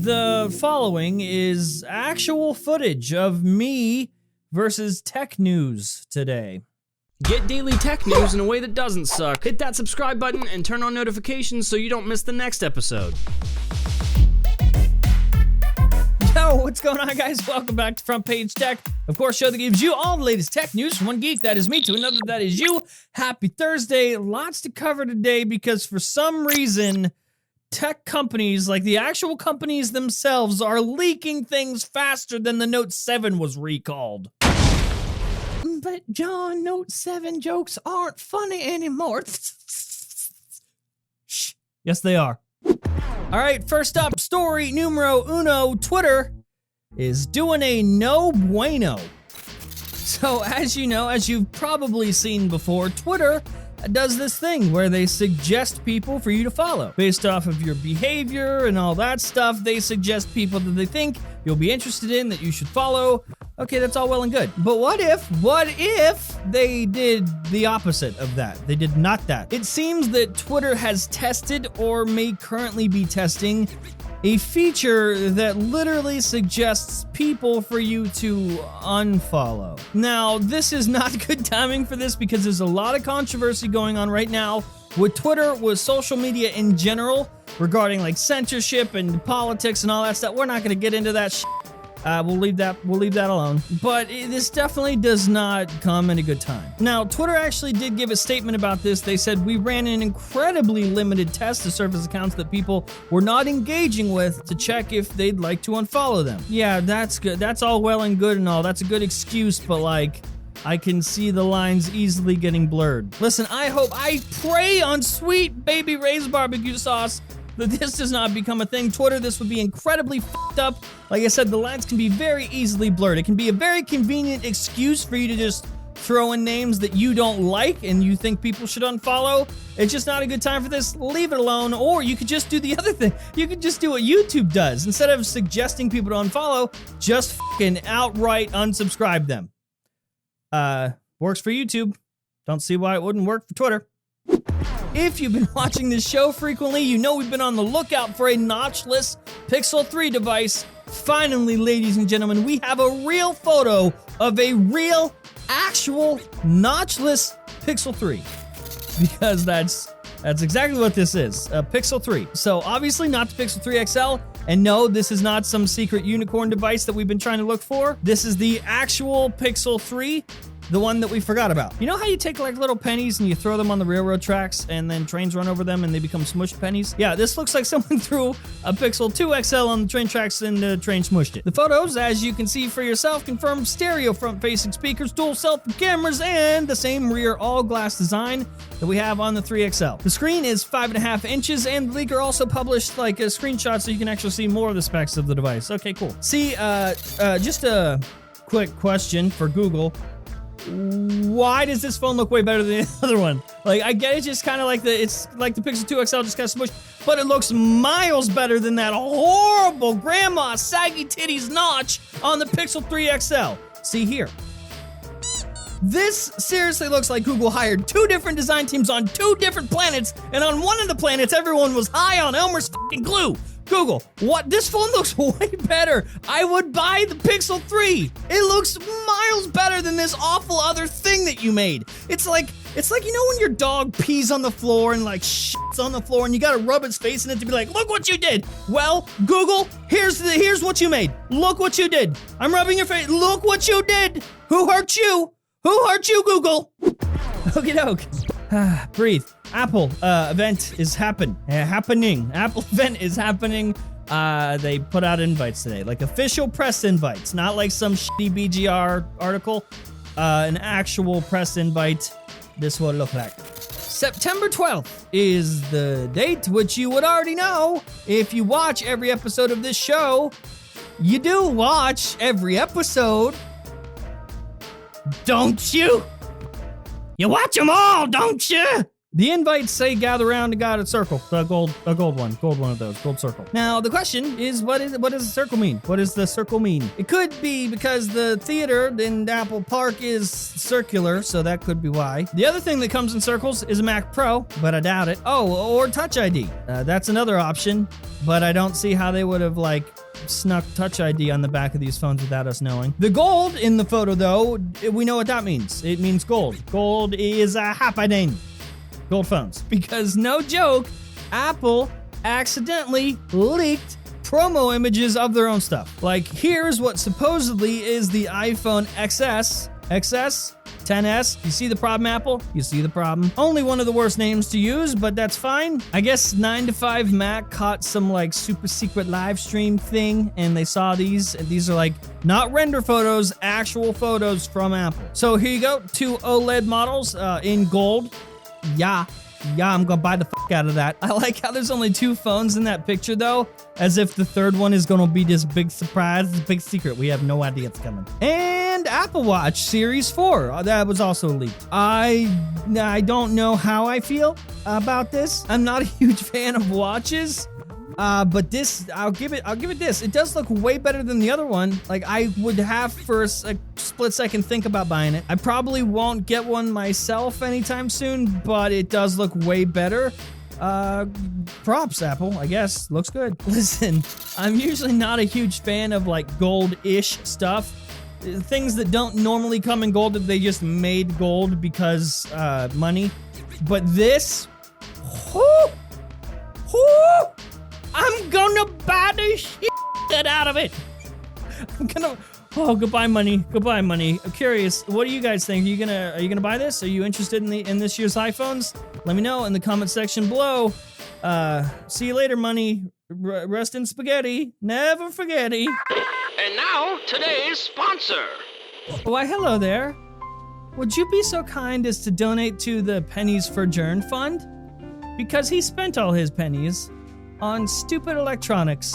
the following is actual footage of me versus tech news today. Get daily tech news in a way that doesn't suck. Hit that subscribe button and turn on notifications so you don't miss the next episode. Yo, what's going on, guys? Welcome back to Front Page Tech. Of course, show that gives you all the latest tech news from one geek, that is me, to another, that is you. Happy Thursday. Lots to cover today because for some reason, tech companies, like the actual companies themselves, are leaking things faster than the Note 7 was recalled. But John, Note 7 jokes aren't funny anymore. Shh. Yes, they are. All right, first up, story numero uno. Twitter is doing a no bueno. So as you know, as you've probably seen before, Twitter does this thing where they suggest people for you to follow. Based off of your behavior and all that stuff, they suggest people that they think you'll be interested in, that you should follow. Okay, that's all well and good. But what if they did the opposite of that? They did not that. It seems that Twitter has tested or may currently be testing a feature that literally suggests people for you to unfollow. Now, this is not good timing for this because there's a lot of controversy going on right now with Twitter, with social media in general, regarding like censorship and politics and all that stuff. We're not gonna get into that shit. We'll leave that alone. But this definitely does not come at a good time. Now, Twitter actually did give a statement about this. They said, we ran an incredibly limited test to surface accounts that people were not engaging with to check if they'd like to unfollow them. Yeah, that's good. That's all well and good and all. That's a good excuse, but like, I can see the lines easily getting blurred. Listen, I pray on sweet baby Ray's barbecue sauce that this does not become a thing. Twitter, this would be incredibly fucked up. Like I said, the lines can be very easily blurred. It can be a very convenient excuse for you to just throw in names that you don't like and you think people should unfollow. It's just not a good time for this. Leave it alone. Or you could just do the other thing. You could just do what YouTube does. Instead of suggesting people to unfollow, just fucking outright unsubscribe them. Works for YouTube. Don't see why it wouldn't work for Twitter. If you've been watching this show frequently, you know we've been on the lookout for a notchless Pixel 3 device. Finally, ladies and gentlemen, we have a real photo of a real, actual, notchless Pixel 3. Because that's exactly what this is, a Pixel 3. So obviously not the Pixel 3 XL, and no, this is not some secret unicorn device that we've been trying to look for. This is the actual Pixel 3. The one that we forgot about. You know how you take like little pennies and you throw them on the railroad tracks and then trains run over them and they become smushed pennies? Yeah, this looks like someone threw a Pixel 2 XL on the train tracks and the train smushed it. The photos, as you can see for yourself, confirm stereo front-facing speakers, dual selfie cameras, and the same rear all-glass design that we have on the 3XL. The screen is 5.5 inches, and the leaker also published like a screenshot so you can actually see more of the specs of the device. Okay, cool. See, just a quick question for Google. Why does this phone look way better than the other one? Like, I get it, just kind of like it's like the Pixel 2 XL just kind of smushed, but it looks miles better than that horrible grandma saggy titties notch on the Pixel 3 XL. See here. This seriously looks like Google hired two different design teams on two different planets, and on one of the planets, everyone was high on Elmer's fucking glue. Google, what? This phone looks way better. I would buy the Pixel 3. It looks miles better than this awful other thing that you made. It's like, you know when your dog pees on the floor and like shits on the floor and you gotta rub its face in it to be like, look what you did. Well, Google, here's what you made. Look what you did. I'm rubbing your face. Look what you did. Who hurt you? Who hurt you, Google? Okie doke. Breathe. Apple event is happening. Apple event is happening. They put out invites today, like official press invites, not like some shitty BGR article. An actual press invite. This will look like. September 12th is the date, which you would already know if you watch every episode of this show. You do watch every episode, don't you? You watch them all, don't you? The invites say gather around and got a circle. A gold one of those, gold circle. Now the question is, what does the circle mean? What does the circle mean? It could be because the theater in Apple Park is circular, so that could be why. The other thing that comes in circles is a Mac Pro, but I doubt it. Oh, or Touch ID. That's another option. but I don't see how they would have like snuck Touch ID on the back of these phones without us knowing. The gold in the photo though, we know what that means. It means gold. Gold is happening. Gold phones. Because no joke, Apple accidentally leaked promo images of their own stuff. Like, here's what supposedly is the iPhone XS, 10s. You see the problem, Apple? You see the problem? Only one of the worst names to use, but that's fine. I guess 9 to 5 Mac caught some like super secret live stream thing, and they saw these, and these are like not render photos, actual photos from Apple. So here you go, 2 OLED models in gold. Yeah, I'm gonna buy the fuck out of that. I like how there's only 2 phones in that picture though, as if the third one is gonna be this big surprise, this big secret. We have no idea it's coming. And Apple Watch Series 4, that was also leaked. I don't know how I feel about this. I'm not a huge fan of watches. But this, I'll give it this. It does look way better than the other one. Like, I would have for a split second think about buying it. I probably won't get one myself anytime soon, but it does look way better. Props, Apple, I guess. Looks good. Listen, I'm usually not a huge fan of like gold-ish stuff. Things that don't normally come in gold, that they just made gold because, money. But this, I'm gonna buy the shit out of it. Goodbye money. I'm curious, what do you guys think? Are you gonna buy this? Are you interested in this year's iPhones? Let me know in the comment section below. See you later, money. Rest in spaghetti. Never forgetty. And now, today's sponsor. Why, hello there. Would you be so kind as to donate to the Pennies for Jern Fund? Because he spent all his pennies on stupid electronics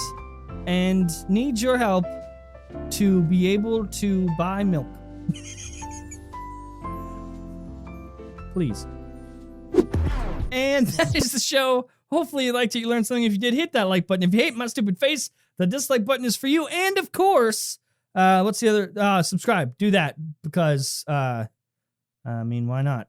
and needs your help to be able to buy milk. Please. And that is the show. Hopefully you liked it, you learned something. If you did, hit that like button. If you hate my stupid face, the dislike button is for you. And of course, what's the other? Subscribe. Do that because, why not?